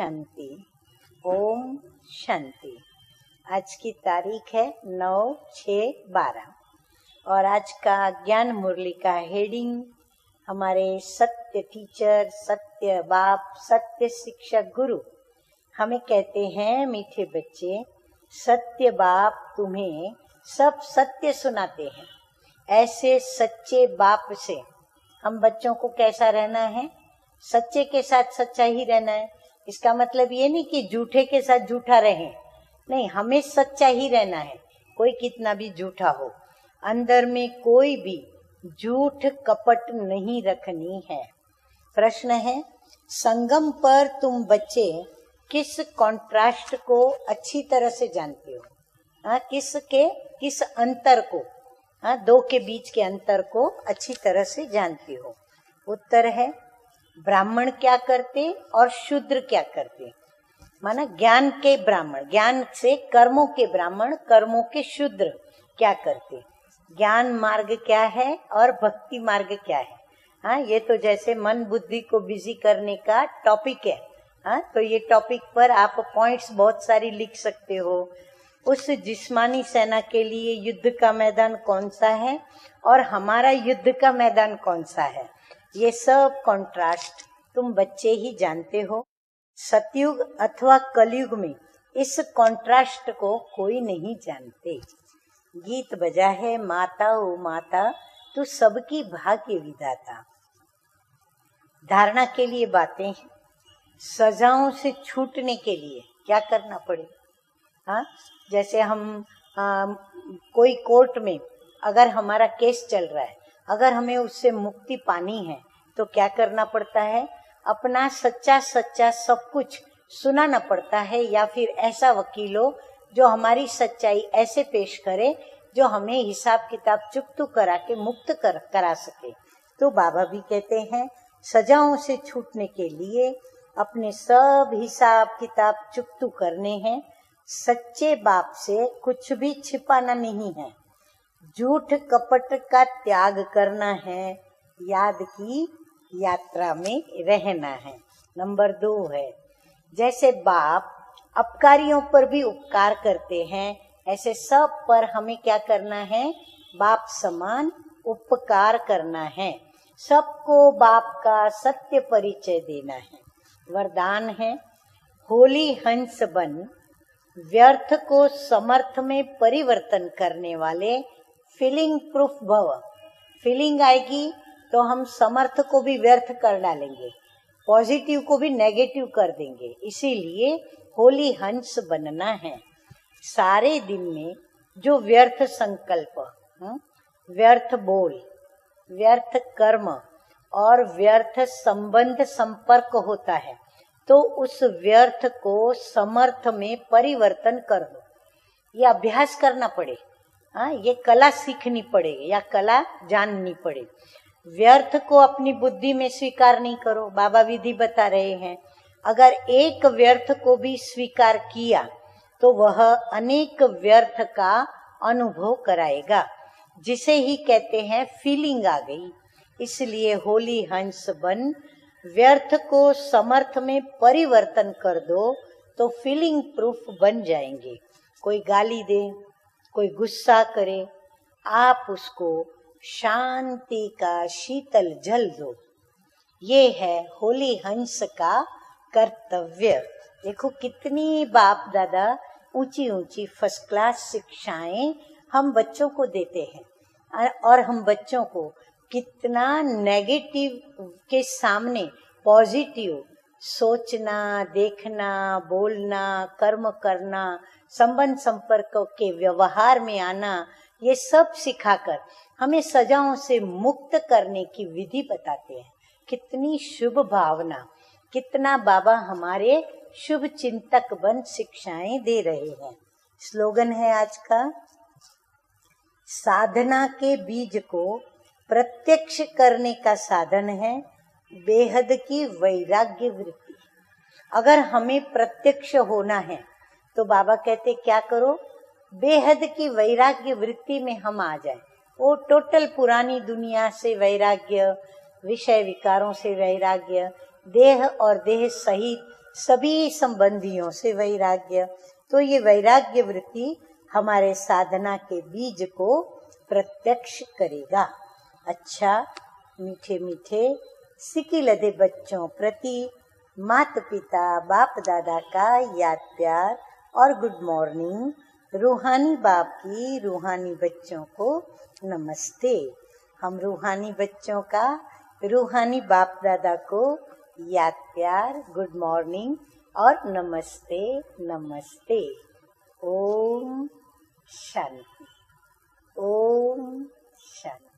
शांति। ओम शांति। आज की तारीख है 9/6/12 और आज का ज्ञान मुरली का हेडिंग हमारे सत्य टीचर, सत्य बाप, सत्य शिक्षक गुरु हमें कहते हैं, मीठे बच्चे, सत्य बाप तुम्हें सब सत्य सुनाते हैं। ऐसे सच्चे बाप से हम बच्चों को कैसा रहना है? सच्चे के साथ सच्चा ही रहना है। इसका मतलब ये नहीं कि झूठे के साथ झूठा रहे, नहीं, हमें सच्चा ही रहना है, कोई कितना भी झूठा हो। अंदर में कोई भी झूठ कपट नहीं रखनी है। प्रश्न है, संगम पर तुम बच्चे किस कॉन्ट्रास्ट को अच्छी तरह से जानते हो? किस अंतर को, दो के बीच के अंतर को अच्छी तरह से जानते हो? उत्तर है, ब्राह्मण क्या करते और शूद्र क्या करते। माना ज्ञान के ब्राह्मण, ज्ञान से कर्मों के ब्राह्मण, कर्मों के शूद्र क्या करते। ज्ञान मार्ग क्या है और भक्ति मार्ग क्या है। ये तो जैसे मन बुद्धि को बिजी करने का टॉपिक है। तो ये टॉपिक पर आप पॉइंट्स बहुत सारी लिख सकते हो। उस जिस्मानी सेना के लिए युद्ध का मैदान कौन सा है और हमारा युद्ध का मैदान कौन सा है, ये सब कॉन्ट्रास्ट तुम बच्चे ही जानते हो। सतयुग अथवा कलयुग में इस कॉन्ट्रास्ट को कोई नहीं जानते। गीत बजा है, माता ओ माता तू सबकी भाग्य विधाता। धारणा के लिए बातें हैं। सजाओं से छूटने के लिए क्या करना पड़े? जैसे हम कोई कोर्ट में अगर हमारा केस चल रहा है, अगर हमें उससे मुक्ति पानी है तो क्या करना पड़ता है? अपना सच्चा सब कुछ सुनाना पड़ता है, या फिर ऐसा वकील हो जो हमारी सच्चाई ऐसे पेश करे जो हमें हिसाब किताब चुकतू करा के मुक्त करा सके। तो बाबा भी कहते हैं, सजाओं से छूटने के लिए अपने सब हिसाब किताब चुकतू करने हैं। सच्चे बाप से कुछ भी छिपाना नहीं है। झूठ कपट का त्याग करना है। याद की यात्रा में रहना है। नंबर 2 है, जैसे बाप अपकारियों पर भी उपकार करते हैं, ऐसे सब पर हमें क्या करना है? बाप समान उपकार करना है। सबको बाप का सत्य परिचय देना है। वरदान है, होली हंस बन व्यर्थ को समर्थ में परिवर्तन करने वाले फीलिंग प्रूफ भव। फीलिंग आएगी तो हम समर्थ को भी व्यर्थ कर डालेंगे, पॉजिटिव को भी नेगेटिव कर देंगे। इसीलिए होली हंस बनना है। सारे दिन में जो व्यर्थ संकल्प, व्यर्थ बोल, व्यर्थ कर्म और व्यर्थ संबंध संपर्क होता है, तो उस व्यर्थ को समर्थ में परिवर्तन कर दो। ये अभ्यास करना पड़े, ये कला सीखनी पड़ेगी या कला जाननी पड़े। व्यर्थ को अपनी बुद्धि में स्वीकार नहीं करो। बाबा विधि बता रहे हैं, अगर एक व्यर्थ को भी स्वीकार किया तो वह अनेक व्यर्थ का अनुभव कराएगा, जिसे ही कहते हैं फीलिंग आ गई। इसलिए होली हंस बन व्यर्थ को समर्थ में परिवर्तन कर दो तो फीलिंग प्रूफ बन जाएंगे। कोई गाली दे, कोई गुस्सा करे, आप उसको शांति का शीतल जल दो। ये है होली हंस का कर्तव्य। देखो कितनी बाप दादा ऊंची ऊंची फर्स्ट क्लास शिक्षाएं हम बच्चों को देते हैं, और हम बच्चों को कितना नेगेटिव के सामने पॉजिटिव सोचना, देखना, बोलना, कर्म करना, संबंध संपर्क के व्यवहार में आना, ये सब सिखाकर हमें सजाओं से मुक्त करने की विधि बताते हैं। कितनी शुभ भावना, कितना बाबा हमारे शुभ चिंतक बन शिक्षाएं दे रहे हैं। स्लोगन है आज का, साधना के बीज को प्रत्यक्ष करने का साधन है बेहद की वैराग्य वृत्ति। अगर हमें प्रत्यक्ष होना है तो बाबा कहते क्या करो? बेहद की वैराग्य वृत्ति में हम आ जाए। वो टोटल पुरानी दुनिया से वैराग्य, विषय विकारों से वैराग्य, देह और देह सहित सभी संबंधियों से वैराग्य। तो ये वैराग्य वृत्ति हमारे साधना के बीज को प्रत्यक्ष करेगा। अच्छा, मीठे मीठे सिकी लदे बच्चों प्रति माता पिता बाप दादा का याद प्यार और गुड मॉर्निंग। रूहानी बाप की रूहानी बच्चों को नमस्ते। हम रूहानी बच्चों का रूहानी बाप दादा को याद प्यार, गुड मॉर्निंग और नमस्ते नमस्ते। ओम शांति, ओम शांति।